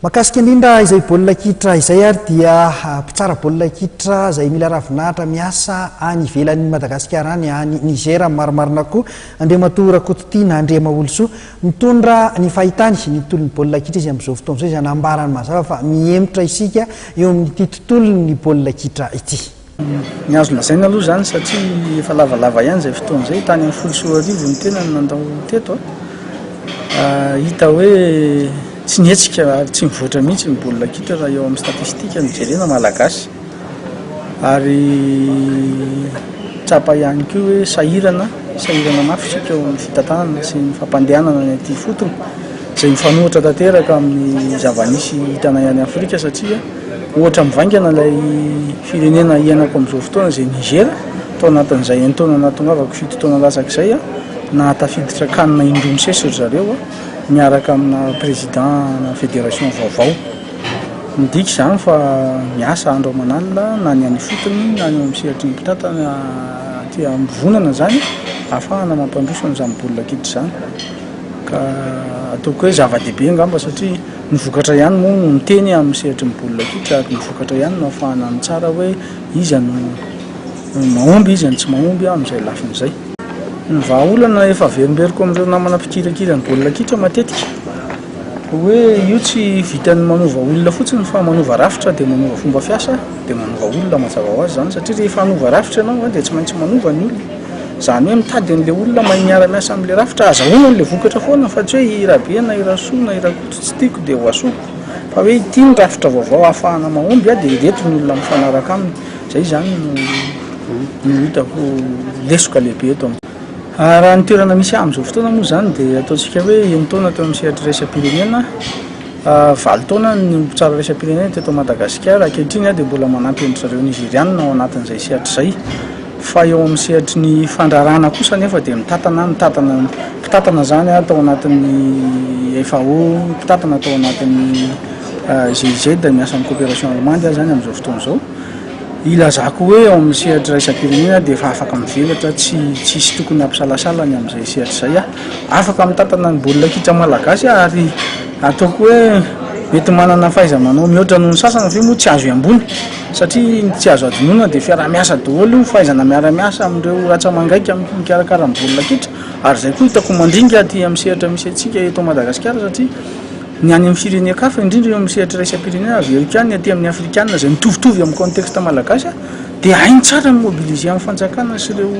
Makasika indrindra izay baolina kitra izay ary dia mpitsara baolina kitra izay mila ravinahitra miasa any ivelan'ny Madagasikara any any Niger marimarina koa Andriamatoa Rakototina Andriamaolsoa mitondra ny fahitany ny tolon'ny baolina kitra izy amin'izao fotoana izay anambarany mazava fa miemotra isika eo amin'ity tontolon'ny baolina kitra ity. Ny azo lazaina aloha zany satria efa lavalava ihany izay fotoana izay tany amin'ny folo sy roa arivo ny tena nandao teto hita hoe tsy nietsika tsy mivoatra mihitsy ny baolina kitra raha eo amin'ny statistika ny jerena malagasy ary tsapa ihany koa hoe sahirana mafy sika eo amin'ny fitantanana sy ny fampandehanana ny aty fotony izay mifanohitra tanteraka amin'ny zava-nisy hitana ihany Afrika satria ohatra mivaingana ilay firenena iainako amin'izao fotoana izay Niger tao anatin'izay taona nahatongavako 7 taona latsak'izay nahatafiditra kanina indroa misesy zareo miaraka amina président fédération vaovao midika izany fa miasa andro aman'alina na ny any fotony na ny amin'ny sehatry ny mpitatana aty ambivonana zany ahafahana mampandroso an'izany baolina kitra izany ka ataoko hoe zava-dehibe angamba satria ny vokatra ihany moa no miteny amin'ny sehatry ny baolina kitra ary ny vokatra ihany no ahafahana ny tsara hoe izy no mahomby izy ny tsy mahomby amin'izay lafin'izay. Ny vahaolana efa verimberiko amin'ireo namana mpikirakira ny baolina kitra matetika hoe io tsy vitan'ny manova olona fotsiny fa manova rafitra dia manova fomba fiasa dia manova olona mazava ho azy zany satria rehefa hanova rafitra ianao dia tsy maintsy manova ny olona izany hoe mitady an'ilay olona mahay miara-miasa amin'ilay rafitra azahoana n'ilay vokatra foana fa tsy hoe irabe na irasoa na irakoto tsy tiako dia ho asoko fa hoe ity ny rafitra vaovao ahafahana mahomby dia ireto ny olona mifanaraka aminy izay zany no hitako lesoka lehibe eto amin'ny raha ny toerana misy amin'izao fotoana moa zany dia ataontsika hoe taona teo amin'ny sehatry raisam-pirenena 7 taona ny mpitsara raisam-pirenena teto Madagasikara ankehitriny dia mbola manampy endry zareo nigeriana ao anatin'izay sehatra izay fa eo amin'ny sehatry ny fandrarana kosa nefa dia mpitatana zany tao anatin'ny FAO mpitatana tao anatin'ny GIZ miasa amin'ny coopération allemande zany amin'izao fotoana izao ilazako hoe ao amin'ny sehatra raisam-pirenena dia efa afaka mivelatra tsisy tokony hampisalasalany amin'izay sehatra izay afaka mitatana ny baolina kitra malagasy ary ataoko hoe mety manana fahaiza-manao mihoatra noho ny sasana fe moa tsy azo iambony satria tsy azo adinoina dia fiara-miasa daholo fahaizana miara-miasa amin'ireo ratsamangaika amin'ny mikarakara ny baolina kitra ary izay koa hitako mandringa aty amin'ny sehatra misy antsika eto Madagasikara satria ny any amin'ny firenena-kafa indrindra eo amin'ny sehatra raisam-pirenena avy eo ihany aty amin'ny afrikanina izay mitovitovy amin'ny contexte malagasy dia hainy tsara ny mobiliser amin'ny fanjakana sy ireo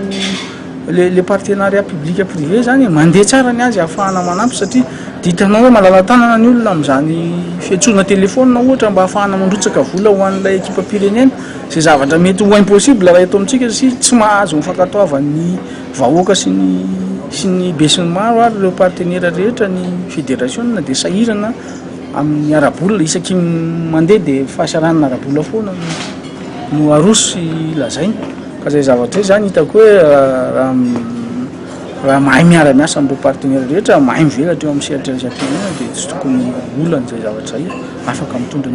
le partenariat public privé zany mandeha tsara ny azy ahafahana manampy satria dia hitanao hoe malala-tanana ny olona amin'izany fiantsoana telefona ohatra mba ahafahana mandrotsaka vola ho an'ilay ekipam-pirenena izay zavatra mety ho impossible raha eto amintsika satria tsy mahazo mifankatoavan'ny vahoaka sy ny be sy ny maro ary ireo partenera rehetra ny fédération dia sahirana amin'ny ara-bolina isaky mandeha dia fahasaranana ara-bolina foana no arosy lazaina ka izay zavatra zany hitako hoe raha mahay miara-miasa amin'ireo partenera rehetra mahay mivelatra eo amin'ny sehatra raisam-pirenena dia tsy tokony olana izay zavatra izay afaka mitondra